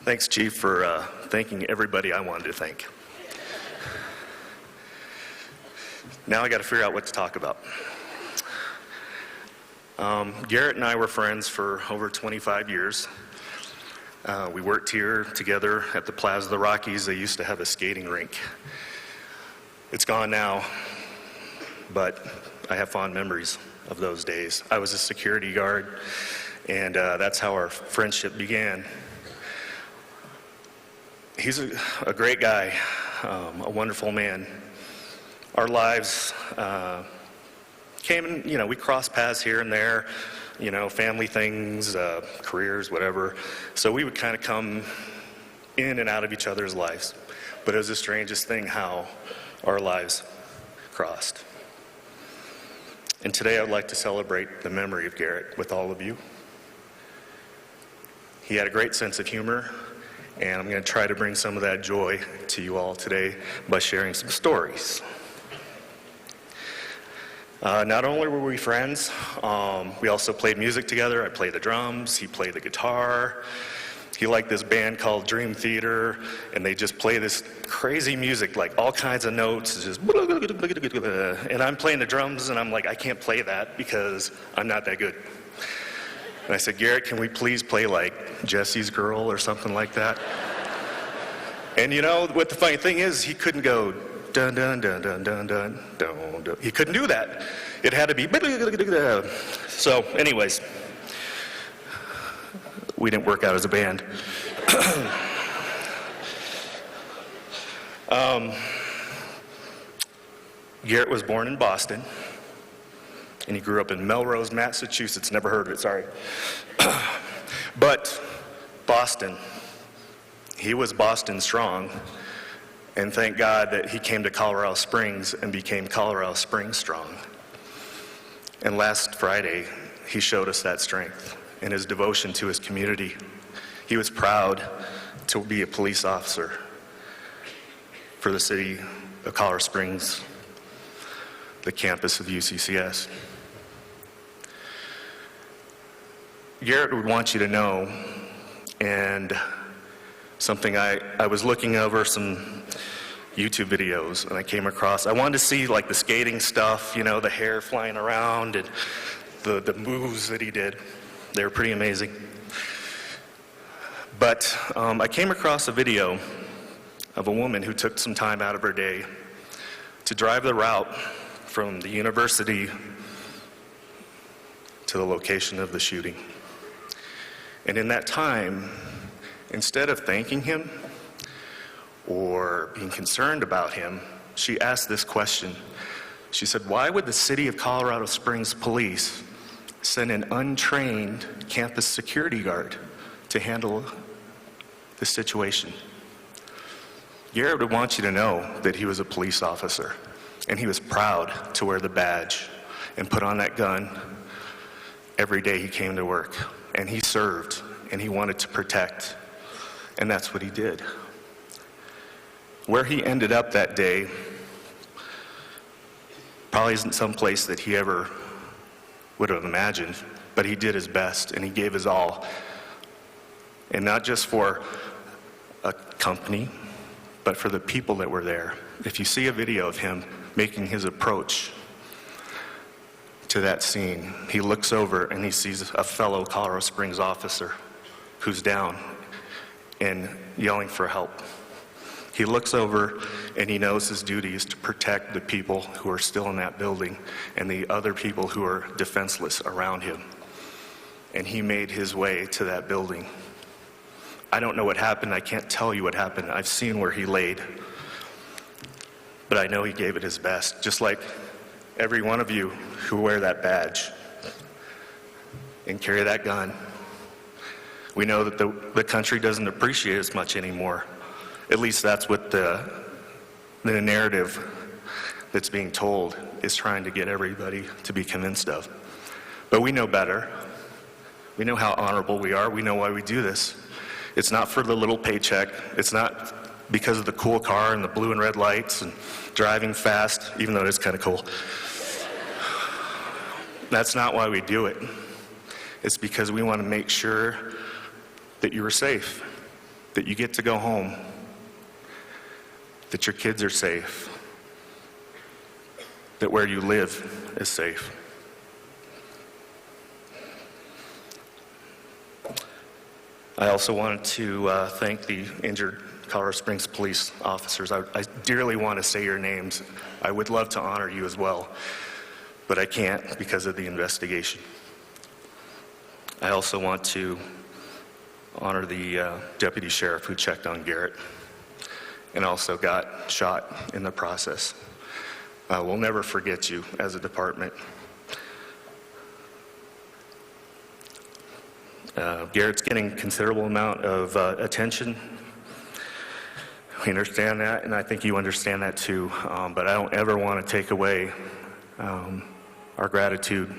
Thanks, Chief, for thanking everybody I wanted to thank. Now I got to figure out what to talk about. Garrett and I were friends for over 25 years. We worked here together at the Plaza of the Rockies. They used to have a skating rink. It's gone now, but I have fond memories of those days. I was a security guard, and that's how our friendship began. He's a great guy, a wonderful man. Our lives came in, we crossed paths here and there, family things, careers, whatever. So we would kind of come in and out of each other's lives. But it was the strangest thing how our lives crossed. And today I'd like to celebrate the memory of Garrett with all of you. He had a great sense of humor, and I'm going to try to bring some of that joy to you all today by sharing some stories. Not only were we friends, we also played music together. I played the drums, he played the guitar. He liked this band called Dream Theater, and they just play this crazy music, like all kinds of notes, just and I'm playing the drums, and I'm like, I can't play that because I'm not that good. And I said, Garrett, can we please play like Jesse's Girl or something like that? And what the funny thing is, he couldn't go dun dun dun dun dun dun dun dun. He couldn't do that. It had to be. So, anyways, we didn't work out as a band. Garrett was born in Boston, and he grew up in Melrose, Massachusetts. Never heard of it, sorry. But Boston, he was Boston strong, and thank God that he came to Colorado Springs and became Colorado Springs strong. And last Friday, he showed us that strength and his devotion to his community. He was proud to be a police officer for the city of Colorado Springs, the campus of UCCS. Garrett would want you to know, and something I was looking over some YouTube videos, and I came across, I wanted to see like the skating stuff, the hair flying around and the moves that he did. They were pretty amazing. But I came across a video of a woman who took some time out of her day to drive the route from the university to the location of the shooting. And in that time, instead of thanking him or being concerned about him, she asked this question. She said, why would the city of Colorado Springs police send an untrained campus security guard to handle the situation? Garrett would want you to know that he was a police officer, and he was proud to wear the badge and put on that gun every day he came to work. And he served, and he wanted to protect, and that's what he did. Where he ended up that day probably isn't some place that he ever would have imagined, but he did his best, and he gave his all. And not just for a company, but for the people that were there. If you see a video of him making his approach to that scene, he looks over and he sees a fellow Colorado Springs officer who's down and yelling for help. He looks over and he knows his duty is to protect the people who are still in that building and the other people who are defenseless around him. And he made his way to that building. I don't know what happened. I can't tell you what happened. I've seen where he laid. But I know he gave it his best, just like every one of you who wear that badge and carry that gun. We know that the country doesn't appreciate it as much anymore. At least that's what the narrative that's being told is trying to get everybody to be convinced of. But we know better. We know how honorable we are. We know why we do this. It's not for the little paycheck. It's not because of the cool car and the blue and red lights and driving fast, even though it is kind of cool. That's not why we do it. It's because we want to make sure that you are safe, that you get to go home, that your kids are safe, that where you live is safe. I also wanted to thank the injured Colorado Springs police officers. I dearly want to say your names. I would love to honor you as well, but I can't because of the investigation. I also want to honor the deputy sheriff who checked on Garrett and also got shot in the process. We'll never forget you as a department. Garrett's getting a considerable amount of attention. We understand that, and I think you understand that too, but I don't ever want to take away our gratitude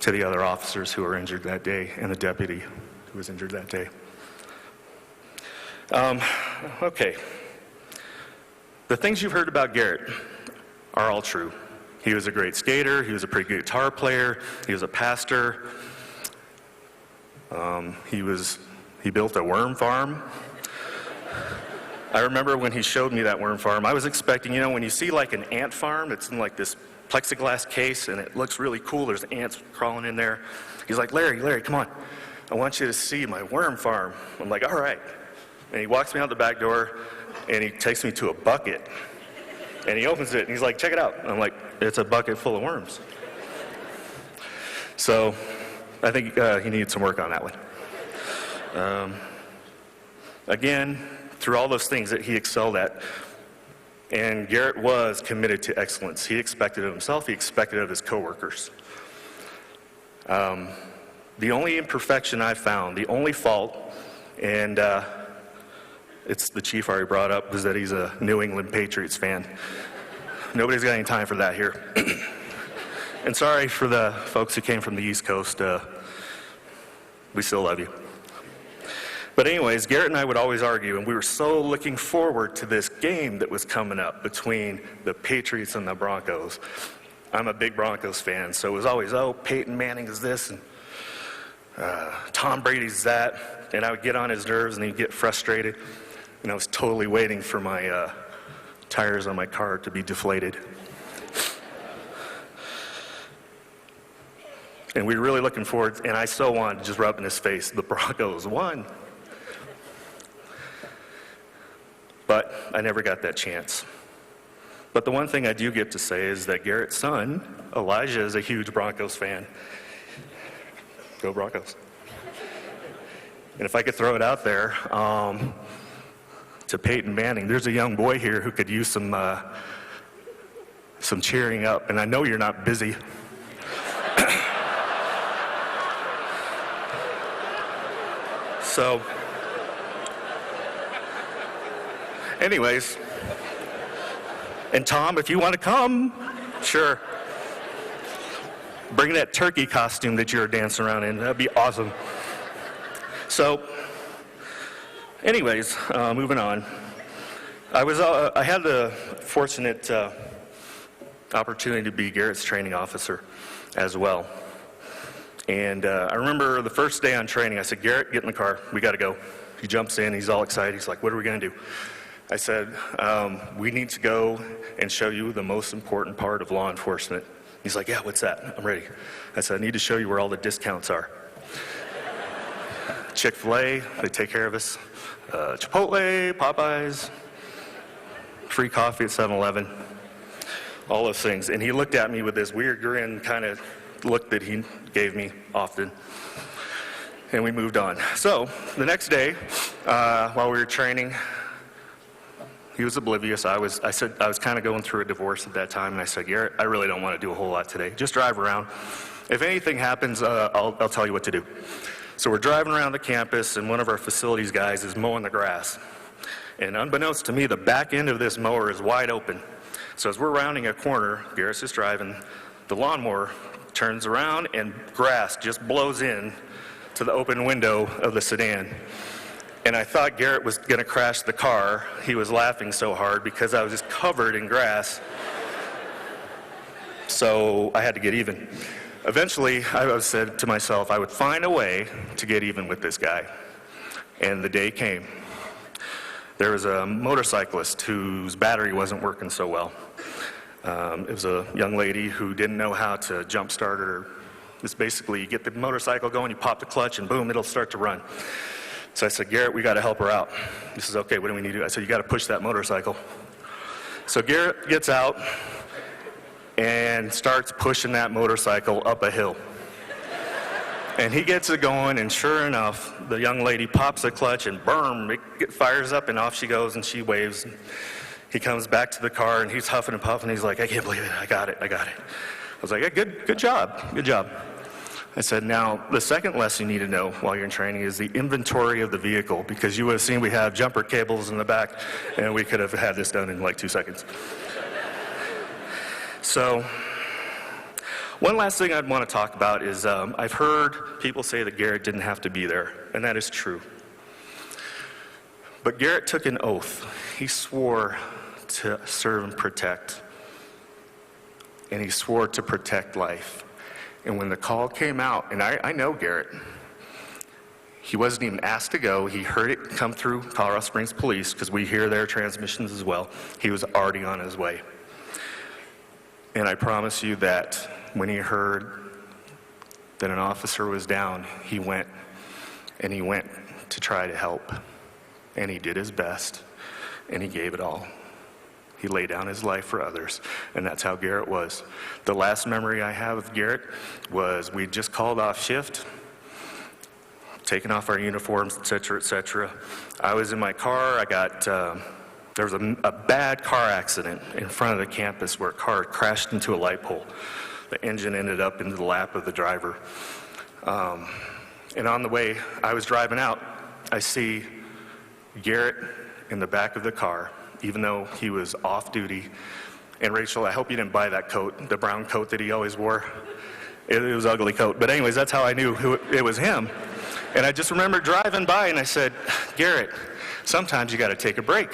to the other officers who were injured that day and the deputy who was injured that day. Okay. The things you've heard about Garrett are all true. He was a great skater, he was a pretty good guitar player, he was a pastor, he built a worm farm. I remember when he showed me that worm farm, I was expecting, when you see like an ant farm, it's in like this plexiglass case and it looks really cool, there's ants crawling in there. He's like, Larry, come on, I want you to see my worm farm. I'm like, all right. And he walks me out the back door and he takes me to a bucket and he opens it and he's like, check it out. I'm like, it's a bucket full of worms. So I think he needed some work on that one. Again, through all those things that he excelled at, and Garrett was committed to excellence. He expected of himself, he expected of his coworkers. The only imperfection I found, the only fault, and it's the chief already brought up, was that he's a New England Patriots fan. Nobody's got any time for that here. And sorry for the folks who came from the East Coast. We still love you. But anyways, Garrett and I would always argue, and we were so looking forward to this game that was coming up between the Patriots and the Broncos. I'm a big Broncos fan, so it was always, Peyton Manning is this, and Tom Brady's that, and I would get on his nerves and he'd get frustrated, and I was totally waiting for my tires on my car to be deflated. And we were really looking forward, and I so wanted to just rub in his face, the Broncos won. But I never got that chance. But the one thing I do get to say is that Garrett's son, Elijah, is a huge Broncos fan. Go Broncos. And if I could throw it out there to Peyton Manning, there's a young boy here who could use some cheering up, and I know you're not busy. So, anyways, and Tom, if you want to come, sure. Bring that turkey costume that you're dancing around in. That'd be awesome. So, anyways, moving on. I had the fortunate opportunity to be Garrett's training officer as well. And I remember the first day on training, I said, Garrett, get in the car. We got to go. He jumps in. He's all excited. He's like, what are we going to do? I said, we need to go and show you the most important part of law enforcement. He's like, yeah, what's that? I'm ready. I said, I need to show you where all the discounts are. Chick-fil-A, they take care of us. Chipotle, Popeyes, free coffee at 7-Eleven, all those things. And he looked at me with this weird grin kind of look that he gave me often, and we moved on. So the next day, while we were training, he was oblivious. I was kind of going through a divorce at that time, and I said, Garrett, I really don't want to do a whole lot today. Just drive around. If anything happens, I'll tell you what to do. So we're driving around the campus, and one of our facilities guys is mowing the grass. And unbeknownst to me, the back end of this mower is wide open. So as we're rounding a corner, Garrett's just driving, the lawnmower turns around and grass just blows in to the open window of the sedan. And I thought Garrett was going to crash the car. He was laughing so hard because I was just covered in grass. So I had to get even. Eventually, I said to myself, I would find a way to get even with this guy. And the day came. there was a motorcyclist whose battery wasn't working so well. It was a young lady who didn't know how to jump start it, or it's basically you get the motorcycle going, you pop the clutch, and boom, it'll start to run. So I said, Garrett, we got to help her out. He says, okay, what do we need to do? I said, you got to push that motorcycle. So Garrett gets out and starts pushing that motorcycle up a hill. And he gets it going, and sure enough, the young lady pops the clutch, and boom, it fires up, and off she goes, and she waves. He comes back to the car, and he's huffing and puffing. He's like, I can't believe it. I got it. I was like, hey, good job. Good job. I said, now, the second lesson you need to know while you're in training is the inventory of the vehicle, because you would have seen we have jumper cables in the back, and we could have had this done in like 2 seconds. So, one last thing I'd want to talk about is I've heard people say that Garrett didn't have to be there, and that is true. But Garrett took an oath. He swore to serve and protect, and he swore to protect life. And when the call came out, and I know Garrett, he wasn't even asked to go. He heard it come through Colorado Springs Police, because we hear their transmissions as well. He was already on his way. And I promise you that when he heard that an officer was down, he went to try to help. And he did his best, and he gave it all. He laid down his life for others, and that's how Garrett was. The last memory I have of Garrett was we just called off shift, taking off our uniforms, et cetera, et cetera. I was in my car. There was a bad car accident in front of the campus where a car crashed into a light pole. The engine ended up into the lap of the driver. And on the way, I was driving out, I see Garrett in the back of the car, even though he was off duty. And Rachel, I hope you didn't buy that coat, the brown coat that he always wore. It was an ugly coat. But anyways, that's how I knew it was him. And I just remember driving by, and I said, Garrett, sometimes you got to take a break.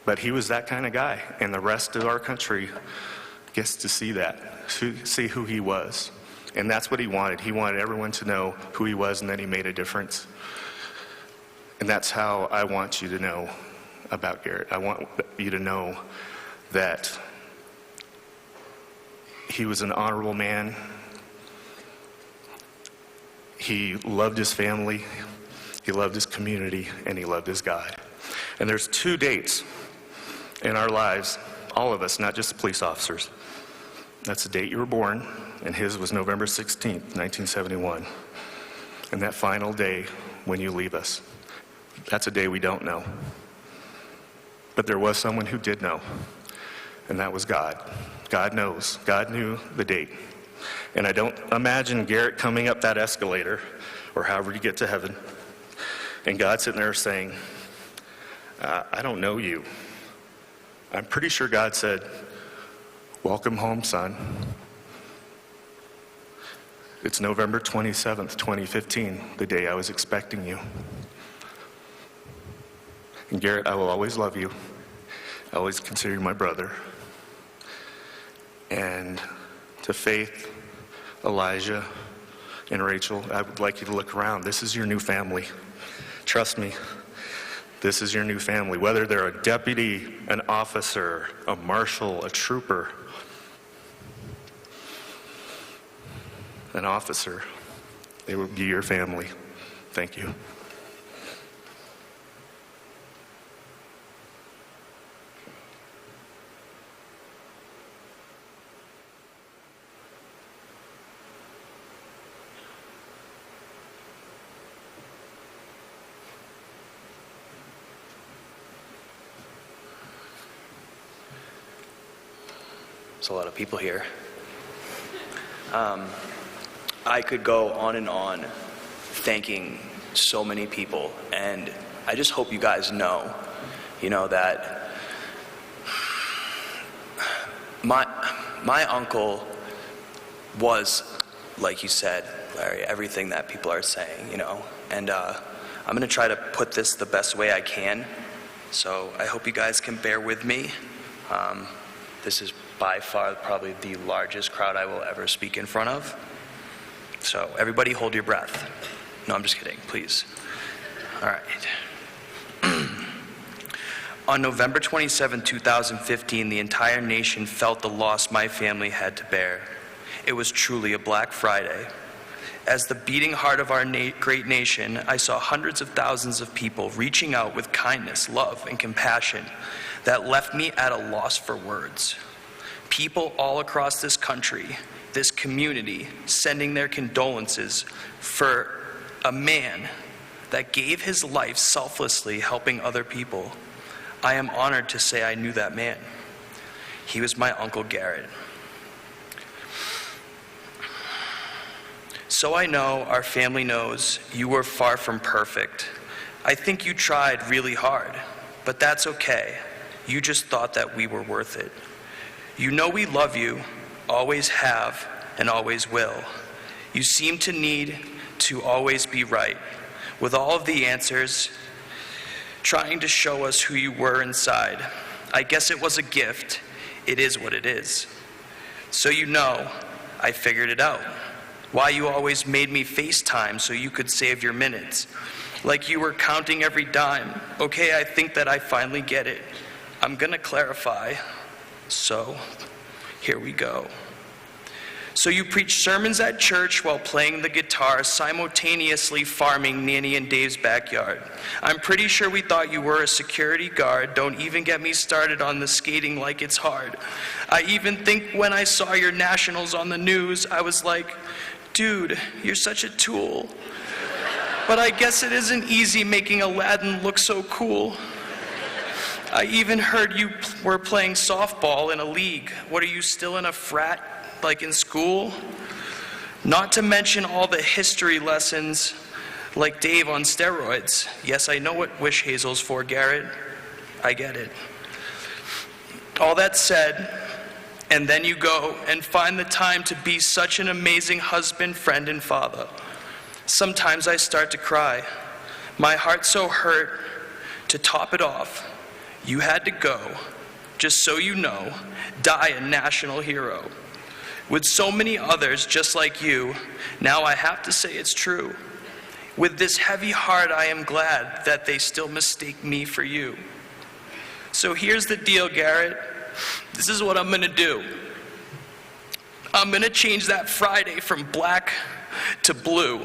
But he was that kind of guy, and the rest of our country gets to see that, see who he was. And that's what he wanted. He wanted everyone to know who he was and that he made a difference. And that's how I want you to know about Garrett. I want you to know that he was an honorable man. He loved his family, he loved his community, and he loved his God. And there's 2 dates in our lives, all of us, not just the police officers. That's the date you were born, and his was November 16th, 1971. And that final day when you leave us. That's a day we don't know. But there was someone who did know, and that was God. God knows. God knew the date. And I don't imagine Garrett coming up that escalator, or however you get to heaven, and God sitting there saying, I don't know you. I'm pretty sure God said, welcome home, son. It's November 27th, 2015, the day I was expecting you. And Garrett, I will always love you. I always consider you my brother. And to Faith, Elijah, and Rachel, I would like you to look around. This is your new family. Trust me, this is your new family. Whether they're a deputy, an officer, a marshal, a trooper, an officer, they will be your family. Thank you. There's a lot of people here. I could go on and on thanking so many people, and I just hope you guys know, that my uncle was, like you said, Larry, everything that people are saying, and I'm going to try to put this the best way I can, so I hope you guys can bear with me. This is by far probably the largest crowd I will ever speak in front of. So everybody hold your breath. No, I'm just kidding, please. All right. On November 27, 2015, the entire nation felt the loss my family had to bear. It was truly a Black Friday. As the beating heart of our great nation, I saw hundreds of thousands of people reaching out with kindness, love, and compassion that left me at a loss for words. People all across this country, this community, sending their condolences for a man that gave his life selflessly helping other people. I am honored to say I knew that man. He was my Uncle Garrett. So I know our family knows you were far from perfect. I think you tried really hard, but that's okay. You just thought that we were worth it. You know we love you, always have, and always will. You seem to need to always be right, with all of the answers, trying to show us who you were inside. I guess it was a gift. It is what it is. So you know, I figured it out. Why you always made me FaceTime so you could save your minutes. Like you were counting every dime. Okay, I think that I finally get it. I'm gonna clarify. So, here we go. So you preach sermons at church while playing the guitar, simultaneously farming Nanny and Dave's backyard. I'm pretty sure we thought you were a security guard. Don't even get me started on the skating like it's hard. I even think when I saw your nationals on the news, I was like, dude, you're such a tool. But I guess it isn't easy making Aladdin look so cool. I even heard you were playing softball in a league. What, are you still in a frat? Like in school? Not to mention all the history lessons like Dave on steroids. Yes, I know what Wish Hazel's for, Garrett. I get it. All that said, and then you go and find the time to be such an amazing husband, friend, and father. Sometimes I start to cry. My heart's so hurt. To top it off, you had to go, just so you know, die a national hero. With so many others just like you, now I have to say it's true. With this heavy heart, I am glad that they still mistake me for you. So here's the deal, Garrett. This is what I'm gonna do. I'm gonna change that Friday from black to blue.